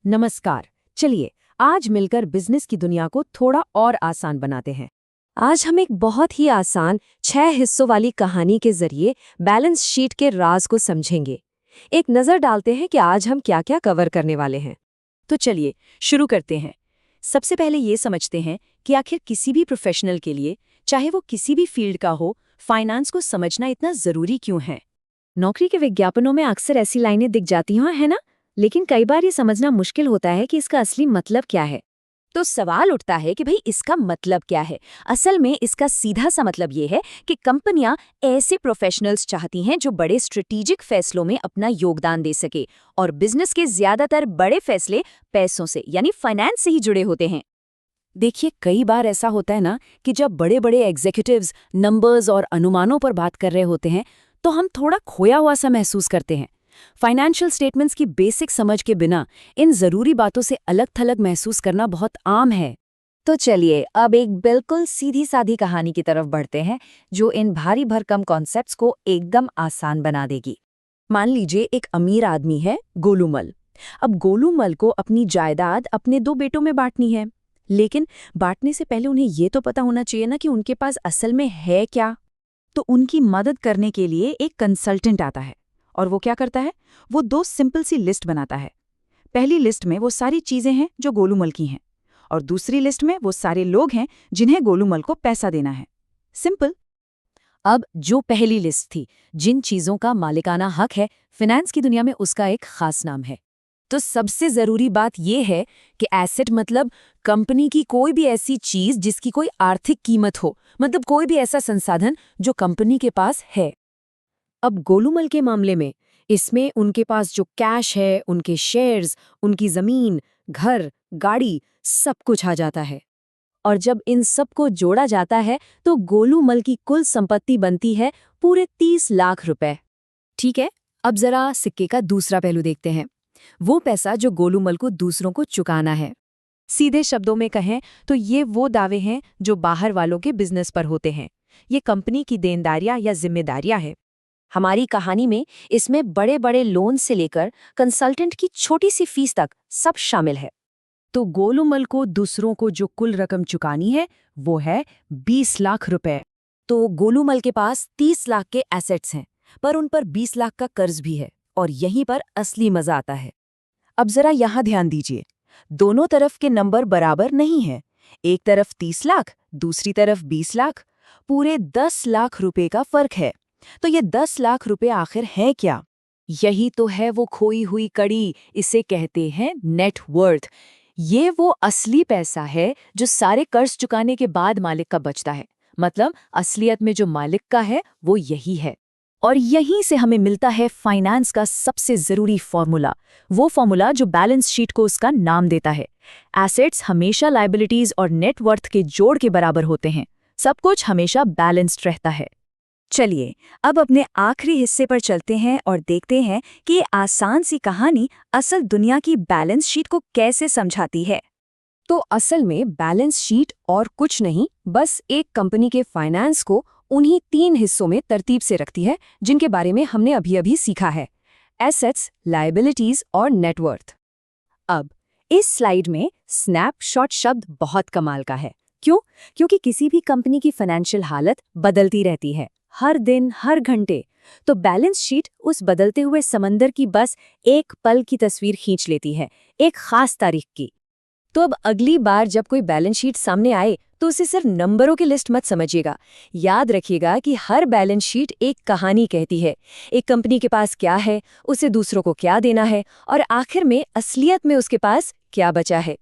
नमस्कार। चलिए आज मिलकर बिजनेस की दुनिया को थोड़ा और आसान बनाते हैं। आज हम एक बहुत ही आसान 6 हिस्सों वाली कहानी के जरिए बैलेंस शीट के राज को समझेंगे। एक नजर डालते हैं कि आज हम क्या क्या कवर करने वाले हैं। तो चलिए शुरू करते हैं। सबसे पहले ये समझते हैं कि आखिर किसी भी प्रोफेशनल के लिए, चाहे वो किसी भी फील्ड का हो, फाइनेंस को समझना इतना जरूरी क्यों है। नौकरी के विज्ञापनों में अक्सर ऐसी लाइनें दिख जाती हैं, है ना? लेकिन कई बार ये समझना मुश्किल होता है कि इसका असली मतलब क्या है। तो सवाल उठता है कि भाई इसका मतलब क्या है। असल में इसका सीधा सा मतलब ये है कि कंपनियां ऐसे प्रोफेशनल्स चाहती हैं जो बड़े स्ट्रेटेजिक फैसलों में अपना योगदान दे सके, और बिजनेस के ज्यादातर बड़े फैसले पैसों से यानी फाइनेंस से ही जुड़े होते हैं। देखिए, कई बार ऐसा होता है ना कि जब बड़े बड़े एग्जीक्यूटिव्स नंबर्स और अनुमानों पर बात कर रहे होते हैं तो हम थोड़ा खोया हुआ सा महसूस करते हैं। फाइनेंशियल स्टेटमेंट्स की बेसिक समझ के बिना इन जरूरी बातों से अलग थलग महसूस करना बहुत आम है। तो चलिए अब एक बिल्कुल सीधी सादी कहानी की तरफ बढ़ते हैं जो इन भारी भरकम कॉन्सेप्ट्स को एकदम आसान बना देगी। मान लीजिए एक अमीर आदमी है, गोलूमल। अब गोलूमल को अपनी जायदाद अपने 2 बेटों में बांटनी है, लेकिन बांटने से पहले उन्हें ये तो पता होना चाहिए ना कि उनके पास असल में है क्या। तो उनकी मदद करने के लिए एक कंसल्टेंट आता है, और वो क्या करता है, वो 2 सिंपल सी लिस्ट बनाता है। पहली लिस्ट में वो सारी चीजें हैं जो गोलूमल की हैं, और दूसरी लिस्ट में वो सारे लोग हैं जिन्हें गोलूमल को पैसा देना है। सिंपल। अब जो पहली लिस्ट थी, जिन चीजों का मालिकाना हक है, फाइनेंस की दुनिया में उसका एक खास नाम है। तो सबसे जरूरी बात यह है कि एसेट मतलब कंपनी की कोई भी ऐसी चीज जिसकी कोई आर्थिक कीमत हो, मतलब कोई भी ऐसा संसाधन जो कंपनी के पास है। अब गोलूमल के मामले में इसमें उनके पास जो कैश है, उनके शेयर्स, उनकी जमीन, घर, गाड़ी, सब कुछ आ जाता है। और जब इन सब को जोड़ा जाता है तो गोलूमल की कुल संपत्ति बनती है पूरे 30 लाख रुपए। ठीक है, अब जरा सिक्के का दूसरा पहलू देखते हैं, वो पैसा जो गोलूमल को दूसरों को चुकाना है। सीधे शब्दों में कहें तो ये वो दावे हैं जो बाहर वालों के बिजनेस पर होते हैं। ये कंपनी की देनदारियां या जिम्मेदारियां हैं। हमारी कहानी में इसमें बड़े बड़े लोन से लेकर कंसल्टेंट की छोटी सी फीस तक सब शामिल है। तो गोलूमल को दूसरों को जो कुल रकम चुकानी है वो है 20 लाख रुपए। तो गोलूमल के पास 30 लाख के एसेट्स हैं, पर उन पर 20 लाख का कर्ज भी है, और यहीं पर असली मजा आता है। अब जरा यहाँ ध्यान दीजिए, दोनों तरफ के नंबर बराबर नहीं हैं। एक तरफ 30 लाख, दूसरी तरफ 20 लाख, पूरे 10 लाख रुपए का फर्क है। तो ये 10 लाख रुपए आखिर हैं क्या? यही तो है वो खोई हुई कड़ी, इसे कहते हैं नेटवर्थ। ये वो असली पैसा है जो सारे कर्ज चुकाने के बाद मालिक का बचता है। मतलब असलियत में जो मालिक का है वो यही है। और यहीं से हमें मिलता है फाइनेंस का सबसे जरूरी फॉर्मूला, वो फॉर्मूला जो बैलेंस शीट को उसका नाम देता है। एसेट्स हमेशा लायबिलिटीज और नेटवर्थ के जोड़ के बराबर होते हैं। सब कुछ हमेशा बैलेंस्ड रहता है। चलिए अब अपने आखिरी हिस्से पर चलते हैं और देखते हैं कि ये आसान सी कहानी असल दुनिया की बैलेंस शीट को कैसे समझाती है। तो असल में बैलेंस शीट और कुछ नहीं, बस एक कंपनी के फाइनेंस को उन्हीं 3 हिस्सों में तरतीब से रखती है जिनके बारे में हमने अभी अभी सीखा है: एसेट्स, लायबिलिटीज और नेटवर्थ। अब इस स्लाइड में स्नैपशॉट शब्द बहुत कमाल का है। क्यों? क्योंकि किसी भी कंपनी की फाइनेंशियल हालत बदलती रहती है, हर दिन, हर घंटे। तो बैलेंस शीट उस बदलते हुए समंदर की बस एक पल की तस्वीर खींच लेती है, एक खास तारीख की। तो अब अगली बार जब कोई बैलेंस शीट सामने आए तो उसे सिर्फ नंबरों की लिस्ट मत समझिएगा। याद रखिएगा कि हर बैलेंस शीट एक कहानी कहती है। एक कंपनी के पास क्या है, उसे दूसरों को क्या देना है, और आखिर में असलियत में उसके पास क्या बचा है।